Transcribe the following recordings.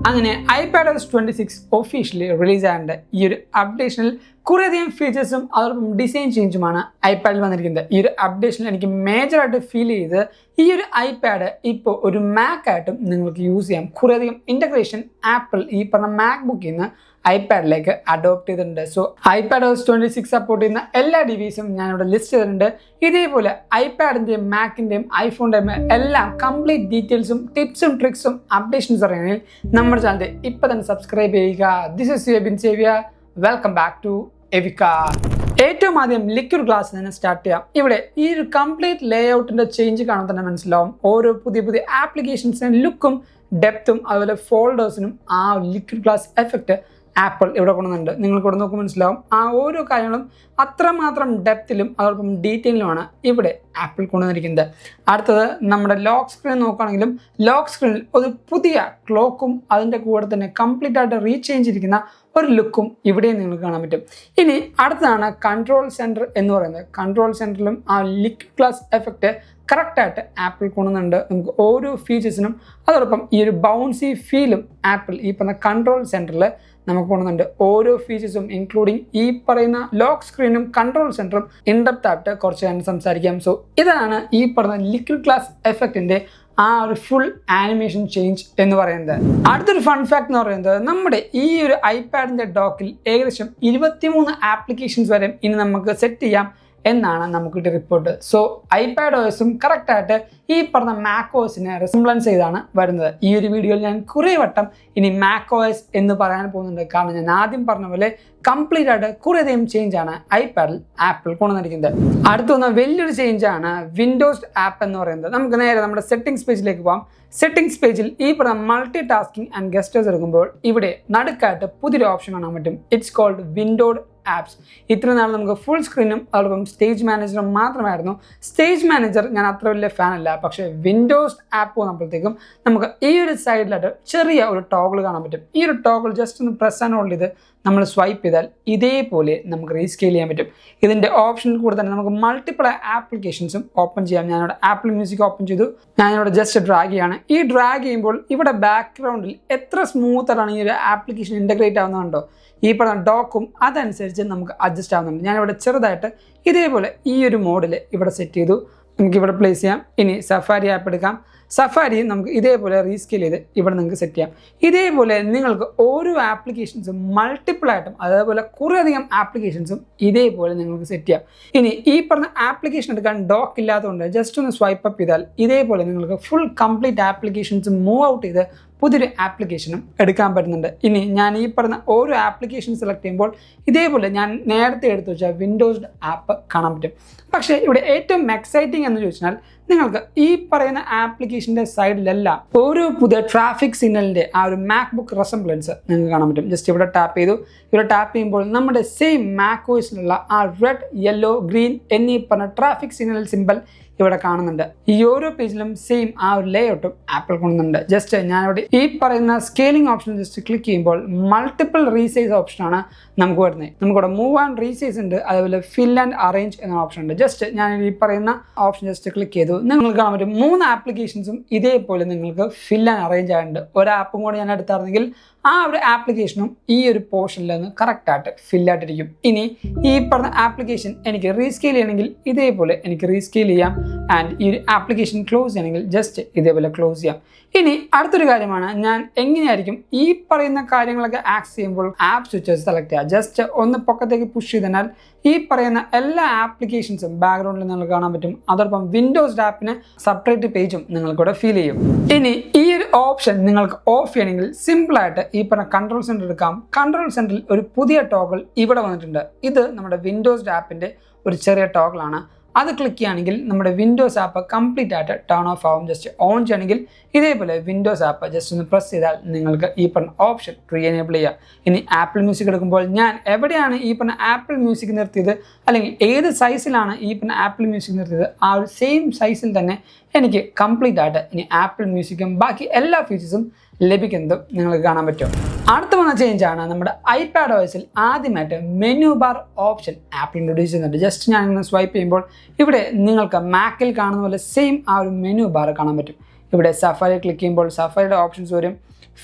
അങ്ങനെ iPadOS 26 officially release ആയതുകൊണ്ട് ഈ ഒരു അപ്ഡേഷനിൽ കുറേയധികം ഫീച്ചേഴ്സും അതോടൊപ്പം ഡിസൈൻ ചേഞ്ചുമാണ് ഐപാഡിൽ വന്നിരിക്കുന്നത്. ഈ ഒരു അപ്ഡേഷനിൽ എനിക്ക് മേജറായിട്ട് ഫീൽ ചെയ്ത് ഈ ഒരു ഐപാഡ് ഇപ്പോൾ ഒരു മാക് ആയിട്ടും നിങ്ങൾക്ക് യൂസ് ചെയ്യാം. കുറേയധികം ഇൻ്റഗ്രേഷൻ ആപ്പിൾ ഈ പറഞ്ഞ മാക് ബുക്കിൽ നിന്ന് ഐപാഡിലേക്ക് അഡോപ്റ്റ് ചെയ്തിട്ടുണ്ട്. സോ iPadOS 26 സപ്പോർട്ട് ചെയ്യുന്ന എല്ലാ ഡിവൈസും ഞാനിവിടെ ലിസ്റ്റ് ചെയ്തിട്ടുണ്ട്. ഇതേപോലെ ഐപാഡിൻ്റെയും മാക്കിൻ്റെയും ഐഫോണിൻ്റെയും എല്ലാം കംപ്ലീറ്റ് ഡീറ്റെയിൽസും ടിപ്സും ട്രിക്സും അപ്ഡേഷൻസ് അറിയണമെങ്കിൽ നമ്മുടെ ചാനൽ ഇപ്പോൾ തന്നെ സബ്സ്ക്രൈബ് ചെയ്യുക. ദിസ് ഇസ് എബിൻ സേവ്യ. വെൽക്കം ബാക്ക് ടു എവിക്ക. ഏറ്റവും ആദ്യം ലിക്വിഡ് ഗ്ലാസ് തന്നെ സ്റ്റാർട്ട് ചെയ്യാം. ഇവിടെ ഈ ഒരു കംപ്ലീറ്റ് ലേ ഔട്ടിൻ്റെ ചേഞ്ച് കാണാൻ തന്നെ മനസ്സിലാവും. ഓരോ പുതിയ ആപ്ലിക്കേഷൻസിനും ലുക്കും ഡെപ്തും അതുപോലെ ഫോൾഡേഴ്സിനും ആ ലിക്വിഡ് ഗ്ലാസ് എഫക്റ്റ് ആപ്പിൾ ഇവിടെ കൊണ്ടുവന്നുണ്ട്. നിങ്ങൾക്ക് ഇവിടെ നോക്കുമ്പോൾ മനസ്സിലാവും ആ ഓരോ കാര്യങ്ങളും അത്രമാത്രം ഡെപ്തിലും അതോടൊപ്പം ഡീറ്റെയിലുമാണ് ഇവിടെ ആപ്പിൾ കൊണ്ടുവന്നിരിക്കുന്നത്. അടുത്തത് നമ്മുടെ ലോക്ക് സ്ക്രീൻ നോക്കുകയാണെങ്കിലും ലോക്ക് സ്ക്രീനിൽ ഒരു പുതിയ ക്ലോക്കും അതിൻ്റെ കൂടെ തന്നെ കംപ്ലീറ്റ് ആയിട്ട് റീചേഞ്ച് ഇരിക്കുന്ന ഒരു ലുക്കും ഇവിടെയും നിങ്ങൾക്ക് കാണാൻ പറ്റും. ഇനി അടുത്തതാണ് കൺട്രോൾ സെൻറ്റർ എന്ന് പറയുന്നത്. കൺട്രോൾ സെൻറ്ററിലും ആ ലിക്വിഡ് ഗ്ലാസ് എഫക്റ്റ് കറക്റ്റായിട്ട് ആപ്പിൾ കൊണ്ടുവന്നുണ്ട്. നമുക്ക് ഓരോ ഫീച്ചേഴ്സിനും അതോടൊപ്പം ഈ ഒരു ബൗൺസി ഫീലും ആപ്പിൾ ഈ പറഞ്ഞ കൺട്രോൾ സെൻറ്ററിൽ നമുക്ക് കൊണ്ടുവന്നുണ്ട്. ഓരോ ഫീച്ചേഴ്സും ഇൻക്ലൂഡിങ് ഈ പറയുന്ന ലോക്ക് സ്ക്രീനും കൺട്രോൾ സെൻറ്ററും ഇൻഡെപ്ത് ആയിട്ട് കുറച്ച് നേരം സംസാരിക്കാം. സോ ഇതാണ് ഈ പറഞ്ഞ ലിക്വിഡ് ഗ്ലാസ് എഫക്റ്റിൻ്റെ ആ ഒരു ഫുൾ ആനിമേഷൻ ചേഞ്ച് എന്ന് പറയുന്നത്. അടുത്തൊരു ഫൺ ഫാക്ട് എന്ന് പറയുന്നത് നമ്മുടെ ഈ ഒരു ഐപാഡിൻ്റെ ഡോക്കിൽ ഏകദേശം 23 ആപ്ലിക്കേഷൻസ് വരെ ഇനി നമുക്ക് സെറ്റ് ചെയ്യാം എന്നാണ് നമുക്ക് റിപ്പോർട്ട്. സോ iPadOSും കറക്റ്റായിട്ട് ഈ പറഞ്ഞ macOSനെ റിസംബ്ലൻസ് ചെയ്താണ് വരുന്നത്. ഈ ഒരു വീഡിയോയിൽ ഞാൻ കുറേ വട്ടം ഇനി macOS എന്ന് പറയാൻ പോകുന്നുണ്ട്. കാരണം ഞാൻ ആദ്യം പറഞ്ഞ പോലെ കംപ്ലീറ്റ് ആയിട്ട് കുറേയധികം ചേഞ്ചാണ് ഐപാഡിൽ ആപ്പിൾ കൊണ്ടുവന്നിരിക്കുന്നത്. അടുത്തൊന്ന് വലിയൊരു ചേഞ്ചാണ് വിൻഡോസ് ആപ്പ് എന്ന് പറയുന്നത്. നമുക്ക് നേരെ നമ്മുടെ സെറ്റിംഗ്സ് പേജിലേക്ക് പോകാം. സെറ്റിംഗ്സ് പേജിൽ ഈ പറഞ്ഞ മൾട്ടി ടാസ്കിങ് ആൻഡ് ഗസ്റ്റേഴ്സ് എടുക്കുമ്പോൾ ഇവിടെ നടുക്കായിട്ട് പുതിയൊരു ഓപ്ഷൻ കാണാൻ പറ്റും. It's called windowed apps. ഇത്ര നാൾ നമുക്ക് ഫുൾ സ്ക്രീനും അതോടൊപ്പം സ്റ്റേജ് മാനേജറും മാത്രമായിരുന്നു. സ്റ്റേജ് മാനേജർ ഞാൻ അത്ര വലിയ ഫാനല്ല. പക്ഷേ വിൻഡോസ് ആപ്പ് വന്നപ്പോഴത്തേക്കും നമുക്ക് ഈ ഒരു സൈഡിലായിട്ട് ചെറിയ ഒരു ടോഗിൾ കാണാൻ പറ്റും. ഈ ഒരു ടോഗിൾ ജസ്റ്റ് ഒന്ന് പ്രസ് ആൻഡ് ഹോൾഡ് ചെയ്ത് നമ്മൾ സ്വൈപ്പ് ചെയ്താൽ ഇതേപോലെ നമുക്ക് റീസ്കെയിൽ ചെയ്യാൻ പറ്റും. ഇതിൻ്റെ ഓപ്ഷനിൽ കൂടെ തന്നെ നമുക്ക് മൾട്ടിപ്പിൾ ആപ്ലിക്കേഷൻസും ഓപ്പൺ ചെയ്യാം. ഞാനിവിടെ ആപ്പിൾ മ്യൂസിക് ഓപ്പൺ ചെയ്തു. ഞാനിവിടെ ജസ്റ്റ് ഡ്രാഗ് ചെയ്യാണ്. ഈ ഡ്രാഗ് ചെയ്യുമ്പോൾ ഇവിടെ ബാക്ക്ഗ്രൗണ്ടിൽ എത്ര സ്മൂത്തായിട്ടാണ് ഈ ഒരു ആപ്ലിക്കേഷൻ ഇൻ്റഗ്രേറ്റ് ആവുന്നതുണ്ടോ ഈ പറഞ്ഞ ഡോക്കും അതനുസരിച്ച് നമുക്ക് അഡ്ജസ്റ്റ് ആവുന്നുണ്ട്. ഞാനിവിടെ ചെറുതായിട്ട് ഇതേപോലെ ഈ ഒരു മോഡിൽ ഇവിടെ സെറ്റ് ചെയ്തു. നമുക്കിവിടെ പ്ലേസ് ചെയ്യാം. ഇനി സഫാരി ആപ്പ് എടുക്കാം. സഫാരി നമുക്ക് ഇതേപോലെ റീസ്കെയിൽ ചെയ്ത് ഇവിടെ നിങ്ങൾക്ക് സെറ്റ് ചെയ്യാം. ഇതേപോലെ നിങ്ങൾക്ക് ഓരോ ആപ്ലിക്കേഷൻസും മൾട്ടിപ്പിളായിട്ടും അതേപോലെ കുറേയധികം ആപ്ലിക്കേഷൻസും ഇതേപോലെ നിങ്ങൾക്ക് സെറ്റ് ചെയ്യാം. ഇനി ഈ പറഞ്ഞ ആപ്ലിക്കേഷൻ എടുക്കാൻ ഡോക്ക് ഇല്ലാത്തതുകൊണ്ട് ജസ്റ്റ് ഒന്ന് സ്വൈപ്പ് അപ്പ് ചെയ്താൽ ഇതേപോലെ നിങ്ങൾക്ക് full complete applications move out ചെയ്ത് പുതിയൊരു ആപ്ലിക്കേഷനും എടുക്കാൻ പറ്റുന്നുണ്ട്. ഇനി ഞാൻ ഈ പറഞ്ഞ ഓരോ ആപ്ലിക്കേഷൻ സെലക്ട് ചെയ്യുമ്പോൾ ഇതേപോലെ ഞാൻ നേരത്തെ എടുത്തു വെച്ചാൽ വിൻഡോസ് ആപ്പ് കാണാൻ പറ്റും. പക്ഷേ ഇവിടെ ഏറ്റവും എക്സൈറ്റിംഗ് എന്ന് ചോദിച്ചാൽ നിങ്ങൾക്ക് ഈ പറയുന്ന ആപ്ലിക്കേഷൻ്റെ സൈഡിലെല്ലാം ഓരോ പുതിയ ട്രാഫിക് സിഗ്നലിൻ്റെ ആ ഒരു മാക്ബുക്ക് റെസംബ്ലൻസ് നിങ്ങൾക്ക് കാണാൻ പറ്റും. ജസ്റ്റ് ഇവിടെ ടാപ്പ് ചെയ്തു. ഇവിടെ ടാപ്പ് ചെയ്യുമ്പോൾ നമ്മുടെ സെയിം macOSലുള്ള ആ റെഡ് യെല്ലോ ഗ്രീൻ എന്നീ പറഞ്ഞ ട്രാഫിക് സിഗ്നൽ സിമ്പിൾ ഇവിടെ കാണുന്നുണ്ട്. ഈ ഓരോ പേജിലും സെയിം ആ ഒരു ലേഔട്ടും ആപ്പിൾ കൊണ്ടുവന്നുണ്ട്. ജസ്റ്റ് ഞാനിവിടെ ഈ പറയുന്ന സ്കെയിലിംഗ് ഓപ്ഷൻ ജസ്റ്റ് ക്ലിക്ക് ചെയ്യുമ്പോൾ മൾട്ടിപ്പിൾ റീസൈസ് ഓപ്ഷനാണ് നമുക്ക് വരുന്നത്. നമുക്കിവിടെ മൂവ് ആൻഡ് റീസൈസ് ഉണ്ട്. അതേപോലെ ഫിൽ ആൻഡ് അറേഞ്ച് എന്ന ഓപ്ഷൻ ഉണ്ട്. ജസ്റ്റ് ഞാൻ ഈ പറയുന്ന ഓപ്ഷൻ ജസ്റ്റ് ക്ലിക്ക് ചെയ്തു. നിങ്ങൾക്ക് കാണാൻ പറ്റും 3 ആപ്ലിക്കേഷൻസും ഇതേപോലെ നിങ്ങൾക്ക് ഫിൽ ആൻഡ് അറേഞ്ച് ആയിട്ടുണ്ട്. ഒരു ആപ്പും കൂടി ഞാൻ എടുത്തായിരുന്നെങ്കിൽ ആ ഒരു ആപ്ലിക്കേഷനും ഈ ഒരു പോർഷനിൽ നിന്ന് കറക്റ്റായിട്ട് ഫില്ലായിട്ടിരിക്കും. ഇനി ഈ പറഞ്ഞ ആപ്ലിക്കേഷൻ എനിക്ക് റീസ്കെയിൽ ചെയ്യണമെങ്കിൽ ഇതേപോലെ എനിക്ക് റീസ്കെയിൽ ചെയ്യാം. ആൻഡ് ഈ ഒരു ആപ്ലിക്കേഷൻ ക്ലോസ് ചെയ്യണമെങ്കിൽ ജസ്റ്റ് ഇതേപോലെ ക്ലോസ് ചെയ്യാം. ഇനി അടുത്തൊരു കാര്യമാണ് ഞാൻ എങ്ങനെയായിരിക്കും ഈ പറയുന്ന കാര്യങ്ങളൊക്കെ ആക്സസ് ചെയ്യുമ്പോൾ ആപ്പ് സ്വിച്ചസ് സെലക്ട് ചെയ്യുക. ജസ്റ്റ് ഒന്ന് പൊക്കത്തേക്ക് പുഷ് ചെയ്താൽ ഈ പറയുന്ന എല്ലാ ആപ്ലിക്കേഷൻസും ബാക്ക്ഗ്രൗണ്ടിൽ നിങ്ങൾക്ക് കാണാൻ പറ്റും. അതോടൊപ്പം വിൻഡോസ് ആപ്പിന് സെപ്പറേറ്റ് പേജും നിങ്ങൾക്കിവിടെ ഫീൽ ചെയ്യും. ഇനി ഈ ഒരു ഓപ്ഷൻ നിങ്ങൾക്ക് ഓഫ് ചെയ്യണമെങ്കിൽ സിമ്പിളായിട്ട് ഈ പറഞ്ഞ കൺട്രോൾ സെൻറ്റർ എടുക്കാം. കൺട്രോൾ സെൻറ്ററിൽ ഒരു പുതിയ ടോഗിൾ ഇവിടെ വന്നിട്ടുണ്ട്. ഇത് നമ്മുടെ വിൻഡോസ് ആപ്പിൻ്റെ ഒരു ചെറിയ ടോഗിളാണ്. അത് ക്ലിക്ക് ചെയ്യുകയാണെങ്കിൽ നമ്മുടെ വിൻഡോസ് ആപ്പ് കംപ്ലീറ്റ് ആയിട്ട് ടേൺ ഓഫ് ആവും. ജസ്റ്റ് ഓൺ ചെയ്യണമെങ്കിൽ ഇതേപോലെ വിൻഡോസ് ആപ്പ് ജസ്റ്റ് ഒന്ന് പ്രസ് ചെയ്താൽ നിങ്ങൾക്ക് ഈ പറഞ്ഞ ഓപ്ഷൻ റീ എനേബിൾ ചെയ്യാം. ഇനി ആപ്പിൾ മ്യൂസിക് എടുക്കുമ്പോൾ ഞാൻ എവിടെയാണ് ഈ പറഞ്ഞ ആപ്പിൾ മ്യൂസിക് നിർത്തിയത് അല്ലെങ്കിൽ ഏത് സൈസിലാണ് ഈ പറഞ്ഞ ആപ്പിൾ മ്യൂസിക് നിർത്തിയത് ആ ഒരു സെയിം സൈസിൽ തന്നെ എനിക്ക് കംപ്ലീറ്റ് ആയിട്ട് ഇനി ആപ്പിൾ മ്യൂസിക്കും ബാക്കി എല്ലാ ഫീച്ചേഴ്സും ലഭിക്കുന്നതും നിങ്ങൾക്ക് കാണാൻ പറ്റും. അടുത്ത വന്ന ചേഞ്ചാണ് നമ്മുടെ iPadOSൽ ആദ്യമായിട്ട് menu bar option apple introduce ചെയ്യുന്നുണ്ട്. ജസ്റ്റ് ഞാൻ ഇങ്ങനെ സ്വൈപ്പ് ചെയ്യുമ്പോൾ ഇവിടെ നിങ്ങൾക്ക് മാക്കിൽ കാണുന്ന പോലെ സെയിം ആ ഒരു മെനു ബാർ കാണാൻ പറ്റും. ഇവിടെ സഫാരി ക്ലിക്ക് ചെയ്യുമ്പോൾ സഫാരിയുടെ ഓപ്ഷൻസ് വരും.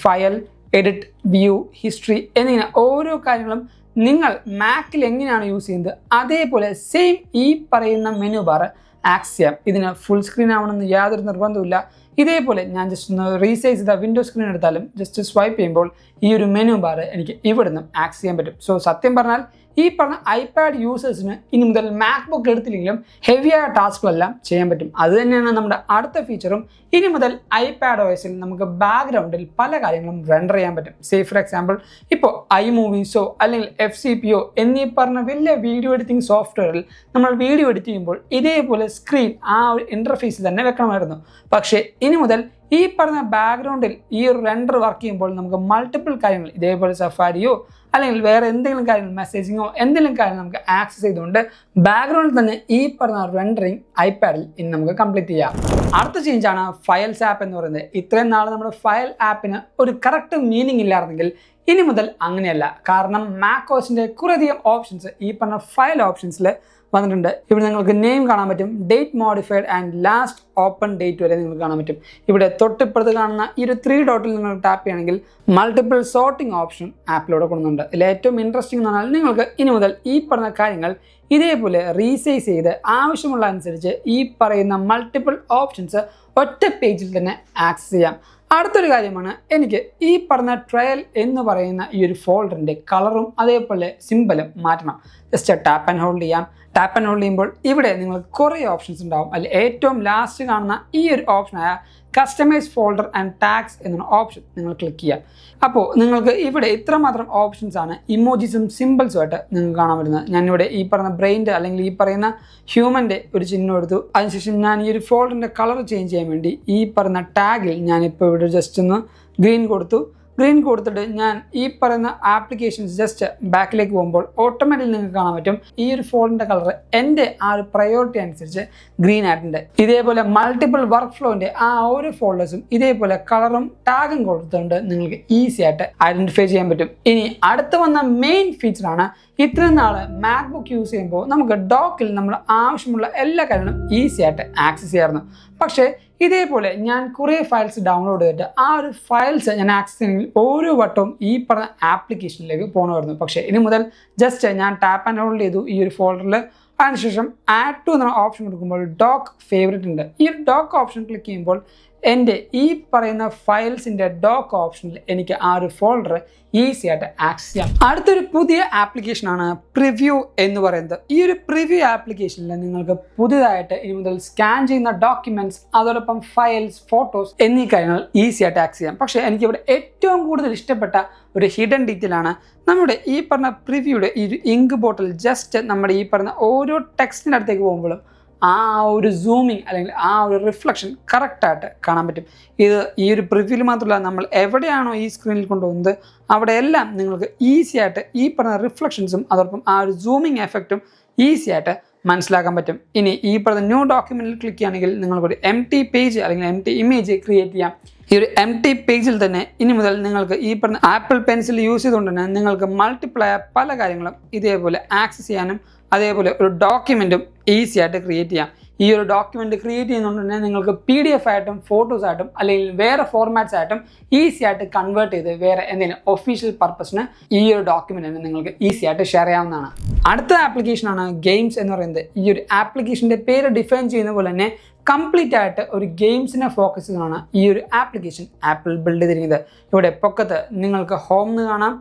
ഫയൽ, എഡിറ്റ്, വ്യൂ, ഹിസ്റ്ററി എന്നിങ്ങനെ ഓരോ കാര്യങ്ങളും നിങ്ങൾ മാക്കിൽ എങ്ങനെയാണ് യൂസ് ചെയ്യുന്നത് അതേപോലെ സെയിം ഈ പറയുന്ന മെനു ബാർ ആക്സസ് ചെയ്യാം. ഇതിന് ഫുൾ സ്ക്രീൻ ആവണമെന്ന് യാതൊരു നിർബന്ധമില്ല. ഇതേപോലെ ഞാൻ ജസ്റ്റ് ഒന്ന് റീസൈസ് ചെയ്ത വിൻഡോ സ്ക്രീൻ എടുത്താലും ജസ്റ്റ് സ്വൈപ്പ് ചെയ്യുമ്പോൾ ഈ ഒരു മെനു ബാർ എനിക്ക് ഇവിടെ നിന്നും ആക്സസ് ചെയ്യാൻ പറ്റും. സോ സത്യം പറഞ്ഞാൽ ഈ പറഞ്ഞ ഐപാഡ് യൂസേഴ്സിന് ഇനി മുതൽ മാക്ബുക്ക് എടുത്തില്ലെങ്കിലും ഹെവിയായ ടാസ്കുകളെല്ലാം ചെയ്യാൻ പറ്റും. അത് തന്നെയാണ് നമ്മുടെ അടുത്ത ഫീച്ചറും. ഇനി മുതൽ ഐപാഡ് OSൽ നമുക്ക് ബാക്ക്ഗ്രൗണ്ടിൽ പല കാര്യങ്ങളും റെൻഡർ ചെയ്യാൻ പറ്റും. സേ ഫോർ എക്സാമ്പിൾ ഇപ്പോൾ iMoviesോ അല്ലെങ്കിൽ FCPO എന്നീ പറഞ്ഞ വലിയ വീഡിയോ എഡിറ്റിംഗ് സോഫ്റ്റ്വെയറിൽ നമ്മൾ വീഡിയോ എഡിറ്റ് ചെയ്യുമ്പോൾ ഇതേപോലെ സ്ക്രീൻ ആ ഒരു ഇൻ്റർഫേസിൽ തന്നെ വെക്കണമായിരുന്നു. പക്ഷേ ഇനി മുതൽ ഈ പറഞ്ഞ ബാക്ക്ഗ്രൗണ്ടിൽ ഈ ഒരു റെൻഡർ വർക്ക് ചെയ്യുമ്പോൾ നമുക്ക് മൾട്ടിപ്പിൾ കാര്യങ്ങൾ ഇതേപോലെ സഫാരിയോ അല്ലെങ്കിൽ വേറെ എന്തെങ്കിലും കാര്യങ്ങൾ മെസ്സേജിങ്ങോ എന്തെങ്കിലും കാര്യം നമുക്ക് ആക്സസ് ചെയ്തുകൊണ്ട് ബാക്ക്ഗ്രൗണ്ടിൽ തന്നെ ഈ പറഞ്ഞ റെൻഡറിങ് ഐപാഡിൽ ഇനി നമുക്ക് കംപ്ലീറ്റ് ചെയ്യാം. അടുത്ത ചേഞ്ചാണ് ഫയൽസ് ആപ്പ് എന്ന് പറയുന്നത്. ഇത്രയും നാൾ നമ്മുടെ ഫയൽ ആപ്പിന് ഒരു കറക്റ്റ് മീനിങ് ഇല്ലായിരുന്നെങ്കിൽ ഇനി മുതൽ അങ്ങനെയല്ല. കാരണം മാക്കോസിൻ്റെ കുറേയധികം ഓപ്ഷൻസ് ഈ പറഞ്ഞ ഫയൽ ഓപ്ഷൻസിൽ വന്നിട്ടുണ്ട്. ഇവിടെ നിങ്ങൾക്ക് നെയിം കാണാൻ പറ്റും, date modified and last open date വരെ നിങ്ങൾക്ക് കാണാൻ പറ്റും. ഇവിടെ തൊട്ടിപ്പുറത്ത് കാണുന്ന ഈ ഒരു 3 ഡോട്ടിൽ നിങ്ങൾ ടാപ്പ് ചെയ്യുകയാണെങ്കിൽ മൾട്ടിപ്പിൾ സോർട്ടിംഗ് ഓപ്ഷൻ ആപ്പിലൂടെ കൊടുക്കുന്നുണ്ട്. ഇതിൽ ഏറ്റവും ഇൻട്രസ്റ്റിംഗ് എന്ന് പറഞ്ഞാൽ നിങ്ങൾക്ക് ഇനി മുതൽ ഈ പറഞ്ഞ കാര്യങ്ങൾ ഇതേപോലെ റീസൈസ് ചെയ്ത് ആവശ്യമുള്ള അനുസരിച്ച് ഈ പറയുന്ന മൾട്ടിപ്പിൾ ഓപ്ഷൻസ് ഒറ്റ പേജിൽ തന്നെ ആക്സസ് ചെയ്യാം. അടുത്തൊരു കാര്യമാണ്, എനിക്ക് ഈ പറഞ്ഞ ട്രയൽ എന്ന് പറയുന്ന ഈ ഒരു ഫോൾഡറിൻ്റെ കളറും അതേപോലെ സിമ്പലും മാറ്റണം. ജസ്റ്റ് ടാപ്പ് ആൻഡ് ഹോൾഡ് ചെയ്യാം. ടാപ്പ് ആൻഡ് ഹോൾഡ് ചെയ്യുമ്പോൾ ഇവിടെ നിങ്ങൾക്ക് കുറേ ഓപ്ഷൻസ് ഉണ്ടാവും. അതിൽ ഏറ്റവും ലാസ്റ്റ് കാണുന്ന ഈ ഒരു ഓപ്ഷനായ കസ്റ്റമൈസ് ഫോൾഡർ ആൻഡ് ടാഗ്സ് എന്ന ഓപ്ഷൻ നിങ്ങൾ ക്ലിക്ക് ചെയ്യാം. അപ്പോൾ നിങ്ങൾക്ക് ഇവിടെ ഇത്രമാത്രം ഓപ്ഷൻസ് ആണ് ഇമോജീസും സിമ്പിൾസും ആയിട്ട് നിങ്ങൾക്ക് കാണാൻ പറ്റുന്നത്. ഞാനിവിടെ ഈ പറയുന്ന ബ്രെയിൻ്റെ അല്ലെങ്കിൽ ഈ പറയുന്ന ഹ്യൂമൻ്റെ ഒരു ചിഹ്നം എടുത്തു. അതിനുശേഷം ഞാൻ ഈ ഒരു ഫോൾഡറിൻ്റെ കളർ ചേഞ്ച് ചെയ്യാൻ വേണ്ടി ഈ പറയുന്ന ടാഗിൽ ഞാനിപ്പോൾ ഇവിടെ ജസ്റ്റ് ഒന്ന് ഗ്രീൻ കൊടുത്തു. ഗ്രീൻ കൊടുത്തിട്ട് ഞാൻ ഈ പറയുന്ന ആപ്ലിക്കേഷൻസ് ജസ്റ്റ് ബാക്കിലേക്ക് പോകുമ്പോൾ ഓട്ടോമാറ്റിക്കലി നിങ്ങൾക്ക് കാണാൻ പറ്റും ഈ ഒരു ഫോൾഡറിൻ്റെ കളർ എൻ്റെ ആ ഒരു പ്രയോറിറ്റി അനുസരിച്ച് ഗ്രീൻ ആയിട്ടുണ്ട്. ഇതേപോലെ മൾട്ടിപ്പിൾ വർക്ക് ഫ്ലോൻ്റെ ആ ഓരോ ഫോൾഡേഴ്സും ഇതേപോലെ കളറും ടാഗും കൊടുത്തുകൊണ്ട് നിങ്ങൾക്ക് ഈസി ആയിട്ട് ഐഡൻറ്റിഫൈ ചെയ്യാൻ പറ്റും. ഇനി അടുത്ത് വന്ന മെയിൻ ഫീച്ചറാണ്, ഇത്രയും നാൾ മാക്ബുക്ക് യൂസ് ചെയ്യുമ്പോൾ നമുക്ക് ഡോക്കിൽ നമ്മൾ ആവശ്യമുള്ള എല്ലാ കാര്യങ്ങളും ഈസി ആയിട്ട് ആക്സസ് ചെയ്യാമായിരുന്നു. പക്ഷേ ഇതേപോലെ ഞാൻ കുറേ ഫയൽസ് ഡൗൺലോഡ് ചെയ്തിട്ട് ആ ഒരു ഫയൽസ് ഞാൻ ആക്സസ് ചെയ്യണമെങ്കിൽ ഓരോ വട്ടവും ഈ പറഞ്ഞ ആപ്ലിക്കേഷനിലേക്ക് പോകണമായിരുന്നു. പക്ഷേ ഇനി മുതൽ ജസ്റ്റ് ഞാൻ ടാപ്പ് ആൻഡ് ഹോൾഡ് ചെയ്തു ഈ ഒരു ഫോൾഡറിൽ. അതിനുശേഷം ആഡ് ടു എന്ന ഓപ്ഷൻ കൊടുക്കുമ്പോൾ ഡോക്ക് ഫേവറേറ്റ് ഉണ്ട്. ഈ ഒരു ഡോക്ക് ഓപ്ഷൻ ക്ലിക്ക് ചെയ്യുമ്പോൾ എൻ്റെ ഈ പറയുന്ന ഫയൽസിൻ്റെ ഡോക്ക് ഓപ്ഷനിൽ എനിക്ക് ആ ഒരു ഫോൾഡർ ഈസി ആയിട്ട് ആക്സസ് ചെയ്യാം. അടുത്തൊരു പുതിയ ആപ്ലിക്കേഷനാണ് പ്രിവ്യൂ എന്ന് പറയുന്നത്. ഈ ഒരു പ്രിവ്യൂ ആപ്ലിക്കേഷനിൽ നിങ്ങൾക്ക് പുതിയതായിട്ട് ഇനി മുതൽ സ്കാൻ ചെയ്യുന്ന ഡോക്യുമെൻറ്റ്സ് അതോടൊപ്പം ഫയൽസ്, ഫോട്ടോസ് എന്നീ കാര്യങ്ങൾ ഈസി ആയിട്ട് ആക്സസ് ചെയ്യാം. പക്ഷേ എനിക്കിവിടെ ഏറ്റവും കൂടുതൽ ഇഷ്ടപ്പെട്ട ഒരു ഹിഡൻ ഡീറ്റെയിൽ ആണ് നമ്മുടെ ഈ പറഞ്ഞ പ്രിവ്യൂയുടെ ഈ ഒരു ഇങ്ക് ബോട്ടിൽ ജസ്റ്റ് നമ്മുടെ ഈ പറഞ്ഞ ഓരോ ടെക്സ്റ്റിൻ്റെ അടുത്തേക്ക് പോകുമ്പോഴും ആ ഒരു സൂമിങ് അല്ലെങ്കിൽ ആ ഒരു റിഫ്ലക്ഷൻ കറക്റ്റായിട്ട് കാണാൻ പറ്റും. ഇത് ഈ ഒരു പ്രിവ്യൂവിൽ മാത്രമല്ല, നമ്മൾ എവിടെയാണോ ഈ സ്ക്രീനിൽ കൊണ്ടുപോകുന്നത് അവിടെയെല്ലാം നിങ്ങൾക്ക് ഈസി ആയിട്ട് ഈ പറഞ്ഞ റിഫ്ലക്ഷൻസും അതോടൊപ്പം ആ ഒരു സൂമിങ് എഫക്റ്റും ഈസി ആയിട്ട് മനസ്സിലാക്കാൻ പറ്റും. ഇനി ഈ പറഞ്ഞ ന്യൂ ഡോക്യുമെൻറ്റിൽ ക്ലിക്ക് ചെയ്യുകയാണെങ്കിൽ നിങ്ങൾക്കൊരു empty പേജ് അല്ലെങ്കിൽ empty ഇമേജ് ക്രിയേറ്റ് ചെയ്യാം. ഈ ഒരു empty പേജിൽ തന്നെ ഇനി മുതൽ നിങ്ങൾക്ക് ഈ പറഞ്ഞ ആപ്പിൾ പെൻസിൽ യൂസ് ചെയ്തുകൊണ്ട് തന്നെ നിങ്ങൾക്ക് മൾട്ടിപ്പിൾ ആയ പല കാര്യങ്ങളും ഇതേപോലെ ആക്സസ് ചെയ്യാനും അതേപോലെ ഒരു ഡോക്യുമെൻറ്റും ഈസി ആയിട്ട് ക്രിയേറ്റ് ചെയ്യാം. ഈ ഒരു ഡോക്യുമെൻറ്റ് ക്രിയേറ്റ് ചെയ്യുന്നതുകൊണ്ട് തന്നെ നിങ്ങൾക്ക് PDF ആയിട്ടും ഫോട്ടോസ് ആയിട്ടും അല്ലെങ്കിൽ വേറെ ഫോർമാറ്റ്സ് ആയിട്ടും ഈസി ആയിട്ട് കൺവേർട്ട് ചെയ്ത് വേറെ എന്തെങ്കിലും ഒഫീഷ്യൽ പർപ്പസിന് ഈ ഒരു ഡോക്യുമെൻറ്റിനെ നിങ്ങൾക്ക് ഈസി ആയിട്ട് ഷെയർ ചെയ്യാവുന്നതാണ്. അടുത്ത ആപ്ലിക്കേഷനാണ് ഗെയിംസ് എന്ന് പറയുന്നത്. ഈ ഒരു ആപ്ലിക്കേഷൻ്റെ പേര് ഡിഫൈൻ ചെയ്യുന്ന പോലെ തന്നെ കംപ്ലീറ്റ് ആയിട്ട് ഒരു ഗെയിംസിനെ ഫോക്കസ് ചെയ്താണ് ഈ ഒരു ആപ്ലിക്കേഷൻ ആപ്പിൾ ബിൽഡ് ചെയ്തിരിക്കുന്നത്. ഇവിടെ പൊക്കത്ത് നിങ്ങൾക്ക് ഹോം എന്ന് കാണാം,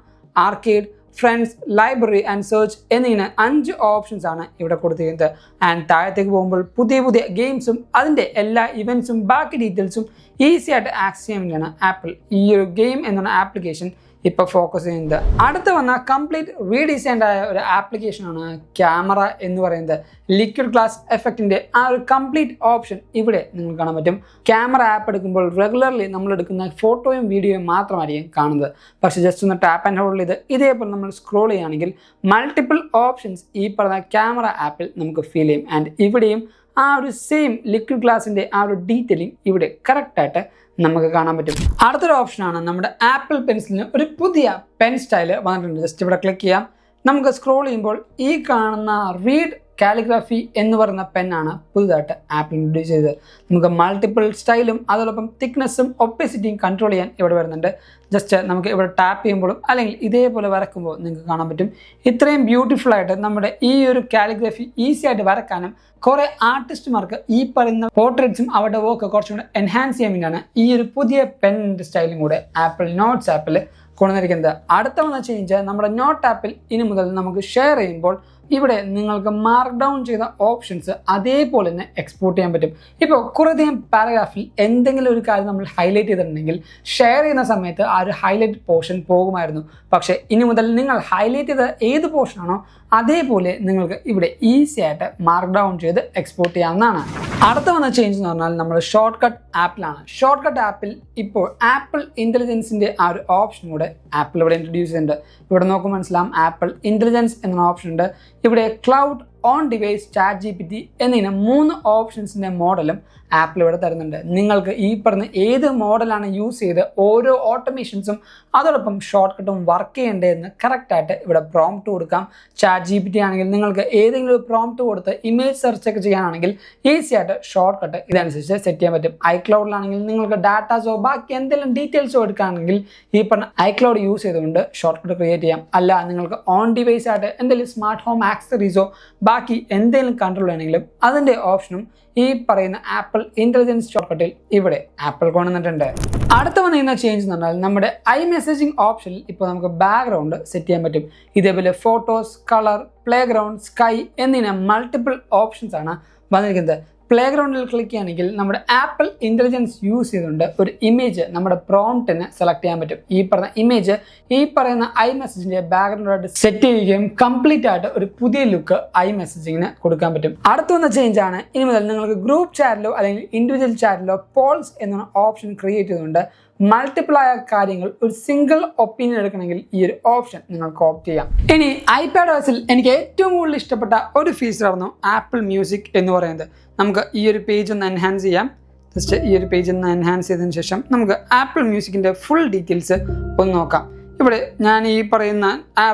arcade, friends, library and search എന്നിങ്ങനെ 5 ഓപ്ഷൻസ് ആണ് ഇവിടെ കൊടുത്തിരിക്കുന്നത്. ആൻഡ് താഴത്തേക്ക് പോകുമ്പോൾ പുതിയ പുതിയ ഗെയിംസും അതിൻ്റെ എല്ലാ ഇവൻറ്റ്സും ബാക്കി ഡീറ്റെയിൽസും ഈസി ആയിട്ട് ആക്സസ് ചെയ്യാൻ വേണ്ടിയാണ് ആപ്പിൾ ഈ ഒരു ഗെയിം എന്ന ആപ്ലിക്കേഷൻ ഇപ്പോൾ ഫോക്കസ് ചെയ്യുന്നത്. അടുത്ത് വന്ന കംപ്ലീറ്റ് റീഡിസൈൻഡ് ആയ ഒരു ആപ്ലിക്കേഷനാണ് ക്യാമറ എന്ന് പറയുന്നത്. ലിക്വിഡ് ഗ്ലാസ് എഫക്റ്റിൻ്റെ ആ ഒരു കംപ്ലീറ്റ് ഓപ്ഷൻ ഇവിടെ നിങ്ങൾക്ക് കാണാൻ പറ്റും. ക്യാമറ ആപ്പ് എടുക്കുമ്പോൾ റെഗുലർലി നമ്മൾ എടുക്കുന്ന ഫോട്ടോയും വീഡിയോയും മാത്രമായിരിക്കും കാണുന്നത്. പക്ഷേ ജസ്റ്റ് ഒന്ന് ടാപ്പ് ആൻഡ് ഹോൾഡ് ചെയ്ത് ഇതേപോലെ നമ്മൾ സ്ക്രോൾ ചെയ്യുകയാണെങ്കിൽ മൾട്ടിപ്പിൾ ഓപ്ഷൻസ് ഈ പറഞ്ഞ ക്യാമറ ആപ്പിൽ നമുക്ക് ഫീൽ ചെയ്യും. ആൻഡ് ഇവിടെയും ആ ഒരു സെയിം ലിക്വിഡ് ഗ്ലാസിൻ്റെ ആ ഒരു ഡീറ്റെയിലിംഗ് ഇവിടെ കറക്റ്റായിട്ട് നമുക്ക് കാണാൻ പറ്റും. അടുത്തൊരു ഓപ്ഷനാണ് നമ്മുടെ ആപ്പിൾ പെൻസിലിന് ഒരു പുതിയ പെൻ സ്റ്റൈൽ വന്നിട്ടുണ്ട്. ജസ്റ്റ് ഇവിടെ ക്ലിക്ക് ചെയ്യാം. നമുക്ക് സ്ക്രോൾ ചെയ്യുമ്പോൾ ഈ കാണുന്ന റീഡ് കാലിഗ്രാഫി എന്ന് പറയുന്ന പെന്നാണ് പുതുതായിട്ട് ആപ്പിൾ ഇൻട്രൊഡ്യൂസ് ചെയ്തത്. നമുക്ക് മൾട്ടിപ്പിൾ സ്റ്റൈലും അതോടൊപ്പം തിക്നെസ്സും ഒപ്പസിറ്റിയും കൺട്രോൾ ചെയ്യാൻ ഇവിടെ വരുന്നുണ്ട്. ജസ്റ്റ് നമുക്ക് ഇവിടെ ടാപ്പ് ചെയ്യുമ്പോഴും അല്ലെങ്കിൽ ഇതേപോലെ വരക്കുമ്പോൾ നിങ്ങൾക്ക് കാണാൻ പറ്റും ഇത്രയും ബ്യൂട്ടിഫുൾ ആയിട്ട് നമ്മുടെ ഈ ഒരു കാലിഗ്രഫി ഈസി ആയിട്ട് വരക്കാനും കുറേ ആർട്ടിസ്റ്റുമാർക്ക് ഈ പറയുന്ന പോർട്രേറ്റ്സും അവരുടെ വർക്ക് കുറച്ചും കൂടെ എൻഹാൻസ് ചെയ്യാൻ വേണ്ടിയാണ് ഈ ഒരു പുതിയ പെന്നിൻ്റെ സ്റ്റൈലും കൂടെ ആപ്പിൾ നോട്ട്സ് ആപ്പിൽ കൊണ്ടുവന്നിരിക്കുന്നത്. അടുത്ത വന്ന ചേഞ്ച് നമ്മുടെ നോട്ട് ആപ്പിൽ ഇനി മുതൽ നമുക്ക് ഷെയർ ചെയ്യുമ്പോൾ ഇവിടെ നിങ്ങൾക്ക് മാർക്ക് ഡൗൺ ചെയ്ത ഓപ്ഷൻസ് അതേപോലെ തന്നെ എക്സ്പോർട്ട് ചെയ്യാൻ പറ്റും. ഇപ്പോൾ കുറേയധികം പാരഗ്രാഫിൽ എന്തെങ്കിലും ഒരു കാര്യം നമ്മൾ ഹൈലൈറ്റ് ചെയ്തിട്ടുണ്ടെങ്കിൽ ഷെയർ ചെയ്യുന്ന സമയത്ത് ആ ഒരു ഹൈലൈറ്റ് പോർഷൻ പോകുമായിരുന്നു. പക്ഷേ ഇനി മുതൽ നിങ്ങൾ ഹൈലൈറ്റ് ചെയ്ത ഏത് പോർഷനാണോ അതേപോലെ നിങ്ങൾക്ക് ഇവിടെ ഈസി ആയിട്ട് മാർക്ക് ഡൗൺ ചെയ്ത് എക്സ്പോർട്ട് ചെയ്യാവുന്നതാണ്. അടുത്ത വന്ന ചേഞ്ച് എന്ന് പറഞ്ഞാൽ നമ്മൾ ഷോർട്ട് കട്ട് ആപ്പിലാണ്. ഷോർട്ട് കട്ട് ആപ്പിൽ ഇപ്പോൾ ആപ്പിൾ ഇൻ്റലിജൻസിൻ്റെ ആ ഒരു ഓപ്ഷൻ കൂടെ ആപ്പിൾ ഇവിടെ ഇൻട്രൊഡ്യൂസ് ചെയ്യുന്നുണ്ട്. ഇവിടെ നോക്കുമ്പോൾ മനസ്സിലാവും ആപ്പിൾ ഇൻ്റലിജൻസ് എന്ന ഓപ്ഷൻ ഉണ്ട്. ഇവിടെ cloud, on device, chat GPT എന്നിങ്ങനെ 3 ഓപ്ഷൻസിൻ്റെ മോഡലും ആപ്പിൾ ഇവിടെ തരുന്നുണ്ട്. നിങ്ങൾക്ക് ഈ പറഞ്ഞ ഏത് മോഡലാണ് യൂസ് ചെയ്ത് ഓരോ ഓട്ടോമേഷൻസും അതോടൊപ്പം ഷോർട്ട് കട്ടും വർക്ക് ചെയ്യേണ്ടതെന്ന് കറക്റ്റായിട്ട് ഇവിടെ പ്രോംപ്റ്റ് കൊടുക്കാം. ചാറ്റ് GPT ആണെങ്കിൽ നിങ്ങൾക്ക് ഏതെങ്കിലും ഒരു പ്രോംപ്റ്റ് കൊടുത്ത് ഇമേജ് സെർച്ച് ഒക്കെ ചെയ്യാനാണെങ്കിൽ ഈസി ആയിട്ട് ഷോർട്ട് കട്ട് ഇതനുസരിച്ച് സെറ്റ് ചെയ്യാൻ പറ്റും. ഐക്ലൗഡിലാണെങ്കിൽ നിങ്ങൾക്ക് ഡാറ്റാസോ ബാക്കി എന്തെങ്കിലും ഡീറ്റെയിൽസോ എടുക്കുകയാണെങ്കിൽ ഈ പറഞ്ഞ ഐക്ലൗഡ് യൂസ് ചെയ്തുകൊണ്ട് ഷോർട്ട് കട്ട് ക്രിയേറ്റ് ചെയ്യാം. അല്ല നിങ്ങൾക്ക് ഓൺ ഡിവൈസ് ആയിട്ട് എന്തെങ്കിലും സ്മാർട്ട് ഹോം ആക്സസറീസോ ബാക്കി എന്തെങ്കിലും കൺട്രോൾ ചെയ്യണമെങ്കിലും അതിൻ്റെ ഓപ്ഷനും ഈ പറയുന്ന ആപ്പിൾ ഇൻ്റലിജൻസ് ഷോർട്ട് കട്ടിൽ ഇവിടെ ആപ്പിൾ കൊണ്ടുവന്നിട്ടുണ്ട്. അടുത്ത വന്നിരുന്ന ചേഞ്ച് എന്ന് പറഞ്ഞാൽ നമ്മുടെ ഐ മെസ്സേജിങ് ഓപ്ഷനിൽ ഇപ്പോൾ നമുക്ക് ബാക്ക്ഗ്രൗണ്ട് സെറ്റ് ചെയ്യാൻ പറ്റും. ഇതേപോലെ photos, colour, play ground, sky എന്നിങ്ങനെ മൾട്ടിപ്പിൾ ഓപ്ഷൻസ് ആണ് വന്നിരിക്കുന്നത്. പ്ലേ ഗ്രൗണ്ടിൽ ക്ലിക്ക് ചെയ്യുകയാണെങ്കിൽ നമ്മുടെ ആപ്പിൾ ഇൻ്റലിജൻസ് യൂസ് ചെയ്തുകൊണ്ട് ഒരു ഇമേജ് നമ്മുടെ പ്രോംപ്റ്റിന് സെലക്ട് ചെയ്യാൻ പറ്റും. ഈ പറഞ്ഞ ഇമേജ് ഈ പറയുന്ന ഐ മെസ്സേജിൻ്റെ ബാക്ക്ഗ്രൗണ്ടായിട്ട് സെറ്റ് ചെയ്യുകയും കംപ്ലീറ്റ് ആയിട്ട് ഒരു പുതിയ ലുക്ക് ഐ മെസ്സേജിങ്ങിന് കൊടുക്കാൻ പറ്റും. അടുത്ത വന്ന ചേഞ്ച് ആണ് ഇനി മുതൽ നിങ്ങൾക്ക് ഗ്രൂപ്പ് ചാറ്റിലോ അല്ലെങ്കിൽ ഇൻഡിവിജ്വൽ ചാറ്റിലോ പോൾസ് എന്ന ഓപ്ഷൻ ക്രിയേറ്റ് ചെയ്തുകൊണ്ട് മൾട്ടിപ്പിൾ ആയ കാര്യങ്ങൾ ഒരു സിംഗിൾ ഒപ്പീനിയൻ എടുക്കണമെങ്കിൽ ഈ ഒരു ഓപ്ഷൻ നിങ്ങൾക്ക് ഓപ്റ്റ് ചെയ്യാം. ഇനി iPadOS-ൽ എനിക്ക് ഏറ്റവും കൂടുതൽ ഇഷ്ടപ്പെട്ട ഒരു ഫീച്ചറായിരുന്നു ആപ്പിൾ മ്യൂസിക് എന്ന് പറയുന്നത്. നമുക്ക് ഈ ഒരു പേജ് ഒന്ന് എൻഹാൻസ് ചെയ്യാം. ജസ്റ്റ് ഈ ഒരു പേജ് ഒന്ന് എൻഹാൻസ് ചെയ്തതിന് ശേഷം നമുക്ക് ആപ്പിൾ മ്യൂസിക്കിൻ്റെ ഫുൾ ഡീറ്റെയിൽസ് ഒന്ന് നോക്കാം. ഇവിടെ ഞാൻ ഈ പറയുന്ന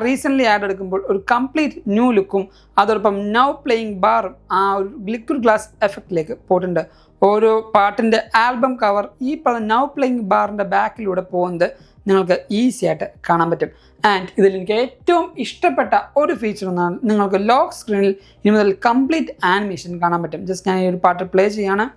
റീസെൻ്റ്ലി ആഡ് എടുക്കുമ്പോൾ ഒരു കംപ്ലീറ്റ് ന്യൂ ലുക്കും അതോടൊപ്പം നൗ പ്ലേയിങ് ബാറും ആ ഒരു ലിക്വിഡ് ഗ്ലാസ് എഫക്റ്റിലേക്ക് പോയിട്ടുണ്ട്. ഓരോ പാട്ടിൻ്റെ ആൽബം കവർ ഈ പറഞ്ഞ നൗ പ്ലേയിങ് ബാറിൻ്റെ ബാക്കിലൂടെ പോകുന്നത് നിങ്ങൾക്ക് ഈസി ആയിട്ട് കാണാൻ പറ്റും. ആൻഡ് ഇതിൽ എനിക്ക് ഏറ്റവും ഇഷ്ടപ്പെട്ട ഒരു ഫീച്ചർ എന്നാണ് നിങ്ങൾക്ക് ലോക്ക് സ്ക്രീനിൽ ഇനി മുതൽ കംപ്ലീറ്റ് ആനിമേഷൻ കാണാൻ പറ്റും. ജസ്റ്റ് ഞാൻ ഈ ഒരു പാട്ട് പ്ലേ ചെയ്യാണ്.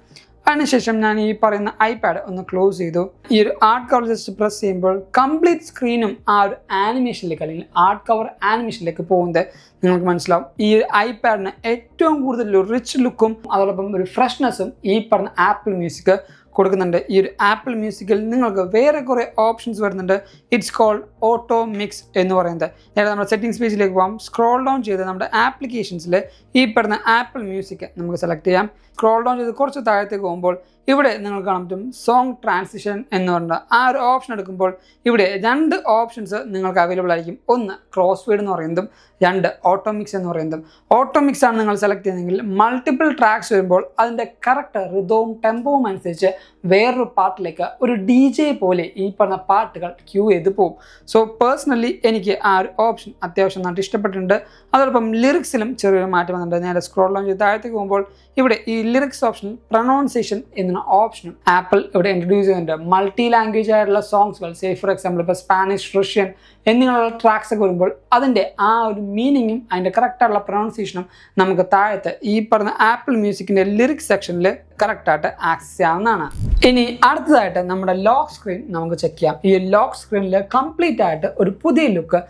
അതിനുശേഷം ഞാൻ ഈ പറയുന്ന ഐപാഡ് ഒന്ന് ക്ലോസ് ചെയ്തു. ഈ ഒരു ആർട്ട് കവർ ജസ്റ്റ് പ്രസ് ചെയ്യുമ്പോൾ കംപ്ലീറ്റ് സ്ക്രീനും ആ ഒരു ആനിമേഷനിലേക്ക് അല്ലെങ്കിൽ ആർട്ട് കവർ ആനിമേഷനിലേക്ക് പോകുന്നത് നിങ്ങൾക്ക് മനസ്സിലാവും. ഈ ഒരു ഐപാഡിന് ഏറ്റവും കൂടുതൽ ഒരു റിച്ച് ലുക്കും അതോടൊപ്പം ഒരു ഫ്രഷ്നെസ്സും ഈ പറഞ്ഞ ആപ്പിൾ മ്യൂസിക് കൊടുക്കുന്നുണ്ട്. ഈ ഒരു ആപ്പിൾ മ്യൂസിക്കിൽ നിങ്ങൾക്ക് വേറെ കുറേ ഓപ്ഷൻസ് വരുന്നുണ്ട്. ഇറ്റ്സ് കോൾഡ് ഓട്ടോ മിക്സ് എന്ന് പറയുന്നത്. നേരെ നമ്മുടെ സെറ്റിംഗ്സ് പേജിലേക്ക് പോകാം. സ്ക്രോൾ ഡൗൺ ചെയ്ത് നമ്മുടെ ആപ്ലിക്കേഷൻസിൽ ഈ പറഞ്ഞ ആപ്പിൾ മ്യൂസിക് നമുക്ക് സെലക്ട് ചെയ്യാം. സ്ക്രോൾ ഡൗൺ ചെയ്ത് കുറച്ച് താഴത്തേക്ക് പോകുമ്പോൾ ഇവിടെ നിങ്ങൾക്ക് കാണാൻ പറ്റും സോങ് ട്രാൻസിഷൻ എന്ന് പറഞ്ഞ ആ ഒരു ഓപ്ഷൻ എടുക്കുമ്പോൾ ഇവിടെ 2 ഓപ്ഷൻസ് നിങ്ങൾക്ക് അവൈലബിൾ ആയിരിക്കും. ഒന്ന് ക്രോസ് ഫീഡ് എന്ന് പറയുന്നതും 2 ഓട്ടോമിക്സ് എന്ന് പറയുന്നതും. ഓട്ടോമിക്സ് ആണ് നിങ്ങൾ സെലക്ട് ചെയ്യുന്നതെങ്കിൽ മൾട്ടിപ്പിൾ ട്രാക്സ് വരുമ്പോൾ അതിൻ്റെ കറക്റ്റ് റിതവും ടെമ്പവും അനുസരിച്ച് വേറൊരു പാട്ടിലേക്ക് ഒരു DJ പോലെ ഈ പറഞ്ഞ പാട്ടുകൾ ക്യൂ ചെയ്ത് പോകും. സോ പേഴ്സണലി എനിക്ക് ആ ഒരു ഓപ്ഷൻ അത്യാവശ്യം നന്നായിട്ട് ഇഷ്ടപ്പെട്ടിട്ടുണ്ട്. അതോടൊപ്പം ലിറിക്സിലും ചെറിയൊരു മാറ്റം വന്നിട്ടുണ്ട്. നേരെ സ്ക്രോൾ ഡൗൺ ചെയ്ത് താഴത്തേക്ക് പോകുമ്പോൾ ഇവിടെ ഈ ലിറിക്സ് ഓപ്ഷനിൽ പ്രൊനൗൺസിയേഷൻ എന്ന ഓപ്ഷനും ആപ്പിൾ ഇവിടെ ഇൻട്രൊഡ്യൂസ് ചെയ്യുന്നുണ്ട്. മൾട്ടി ലാംഗ്വേജ് ആയിട്ടുള്ള സോങ്സുകൾ ഫോർ എക്സാമ്പിൾ ഇപ്പോൾ സ്പാനിഷ്, റഷ്യൻ എന്നിങ്ങനെയുള്ള ട്രാക്സ് ഒക്കെ വരുമ്പോൾ അതിൻ്റെ ആ ഒരു മീനിങ്ങും അതിൻ്റെ കറക്റ്റായിട്ടുള്ള പ്രൊനൗൺസിയേഷനും നമുക്ക് താഴത്ത് ഈ പറഞ്ഞ ആപ്പിൾ മ്യൂസിക്കിൻ്റെ ലിറിക്സ് സെക്ഷനിൽ കറക്റ്റായിട്ട് ആക്സസ് ചെയ്യാവുന്നതാണ്. ഇനി അടുത്തതായിട്ട് നമ്മുടെ ലോക്ക് സ്ക്രീൻ നമുക്ക് ചെക്ക് ചെയ്യാം. ഈ ലോക്ക് സ്ക്രീനിൽ കംപ്ലീറ്റ് ആയിട്ട് ഒരു പുതിയ ലുക്ക്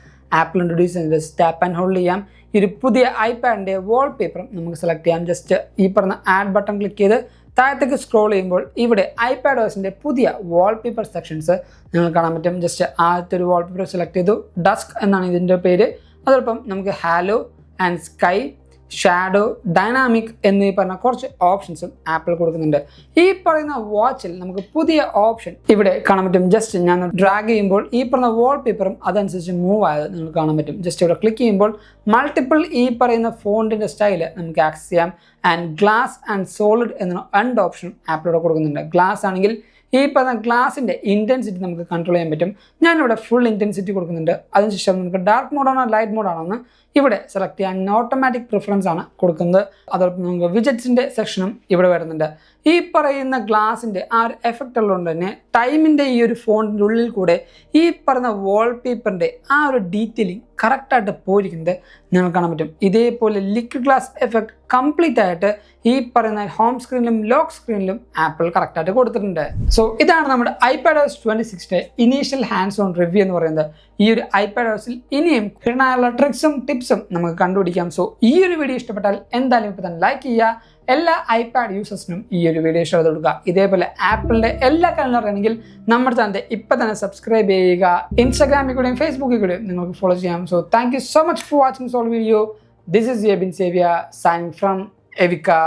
ആപ്പിൾ ഇൻട്രൊഡ്യൂസ് ചെയ്യുന്നത്. ടാപ്പ് ആൻഡ് ഹോൾഡ് ചെയ്യാം. ഈ ഒരു പുതിയ ഐപാഡിൻ്റെ വാൾപേപ്പറും നമുക്ക് സെലക്ട് ചെയ്യാം. ജസ്റ്റ് ഈ പറഞ്ഞ ആഡ് ബട്ടൺ ക്ലിക്ക് ചെയ്ത് താഴത്തേക്ക് സ്ക്രോൾ ചെയ്യുമ്പോൾ ഇവിടെ iPadOS-ൻ്റെ പുതിയ വാൾപേപ്പർ സെക്ഷൻസ് നിങ്ങൾക്ക് കാണാൻ പറ്റും. ജസ്റ്റ് ആദ്യത്തെ ഒരു വാൾപേപ്പർ സെലക്ട് ചെയ്തു. ഡസ്ക് എന്നാണ് ഇതിൻ്റെ പേര്. അതോടൊപ്പം നമുക്ക് halo and sky, shadow, dynamic എന്നീ പറഞ്ഞ കുറച്ച് ഓപ്ഷൻസും ആപ്പിൾ കൊടുക്കുന്നുണ്ട്. ഈ പറയുന്ന വാച്ചിൽ നമുക്ക് പുതിയ ഓപ്ഷൻ ഇവിടെ കാണാൻ പറ്റും. ജസ്റ്റ് ഞാൻ ഡ്രാഗ് ചെയ്യുമ്പോൾ ഈ പറഞ്ഞ വാൾപേപ്പറും അതനുസരിച്ച് മൂവ് ആയത് നിങ്ങൾക്ക് കാണാൻ പറ്റും. ജസ്റ്റ് ഇവിടെ ക്ലിക്ക് ചെയ്യുമ്പോൾ മൾട്ടിപ്പിൾ ഈ പറയുന്ന ഫോണ്ടിൻ്റെ സ്റ്റൈല് നമുക്ക് ആക്സസ് ചെയ്യാം. ആൻഡ് ഗ്ലാസ് ആൻഡ് സോളിഡ് എന്ന 2 ഓപ്ഷനും ആപ്പിളിവിടെ കൊടുക്കുന്നുണ്ട്. ഗ്ലാസ് ആണെങ്കിൽ ഈ പറഞ്ഞ ഗ്ലാസിൻ്റെ ഇൻറ്റൻസിറ്റി നമുക്ക് കൺട്രോൾ ചെയ്യാൻ പറ്റും. ഞാനിവിടെ ഫുൾ ഇൻറ്റൻസിറ്റി കൊടുക്കുന്നുണ്ട്. അതിനുശേഷം നമുക്ക് ഡാർക്ക് മോഡാണോ ലൈറ്റ് മോഡാണോ ഇവിടെ സെലക്ട് ചെയ്യാൻ ഓട്ടോമാറ്റിക് പ്രിഫറൻസ് ആണ് കൊടുക്കുന്നത്. അതോടൊപ്പം നമുക്ക് വിജറ്റ്സിൻ്റെ സെക്ഷനും ഇവിടെ വരുന്നുണ്ട്. ഈ പറയുന്ന ഗ്ലാസിൻ്റെ ആ ഒരു എഫക്റ്റ് ഉള്ളതുകൊണ്ട് തന്നെ ടൈമിൻ്റെ ഈ ഒരു ഫോണിൻ്റെ ഉള്ളിൽ കൂടെ ഈ പറയുന്ന വാൾപേപ്പറിൻ്റെ ആ ഒരു ഡീറ്റെയിലിംഗ് കറക്റ്റായിട്ട് പോയിരിക്കുന്നത് നിങ്ങൾക്ക് കാണാൻ പറ്റും. ഇതേപോലെ ലിക്വിഡ് ഗ്ലാസ് എഫക്റ്റ് കംപ്ലീറ്റ് ആയിട്ട് ഈ പറയുന്ന ഹോം സ്ക്രീനിലും ലോക്ക് സ്ക്രീനിലും ആപ്പിൾ കറക്റ്റായിട്ട് കൊടുത്തിട്ടുണ്ട്. സോ ഇതാണ് നമ്മുടെ iPadOS 26 initial hands on review എന്ന് പറയുന്നത്. ഈ ഒരു iPadOSൽ ഇനിയും കിടനായുള്ള ട്രിക്സും ടിപ്സും നമുക്ക് കണ്ടുപിടിക്കാം. സോ ഈ ഒരു വീഡിയോ ഇഷ്ടപ്പെട്ടാൽ എന്തായാലും ഇപ്പോൾ തന്നെ ലൈക്ക് ചെയ്യുക. എല്ലാ iPad യൂസേഴ്സിനും ഈ ഒരു വീഡിയോ ഷെയർ ചെയ്ത് കൊടുക്കുക. ഇതേപോലെ ആപ്പിളിൻ്റെ എല്ലാ കാര്യങ്ങളും അറിയണമെങ്കിൽ നമ്മുടെ ചാനൽ ഇപ്പം തന്നെ സബ്സ്ക്രൈബ് ചെയ്യുക. ഇൻസ്റ്റാഗ്രാമിൽ കൂടെയും ഫേസ്ബുക്കിൽ കൂടെയും നിങ്ങൾക്ക് ഫോളോ ചെയ്യാം. So thank you so much for watching soul video. This is Yebin Sevia signing from Evika.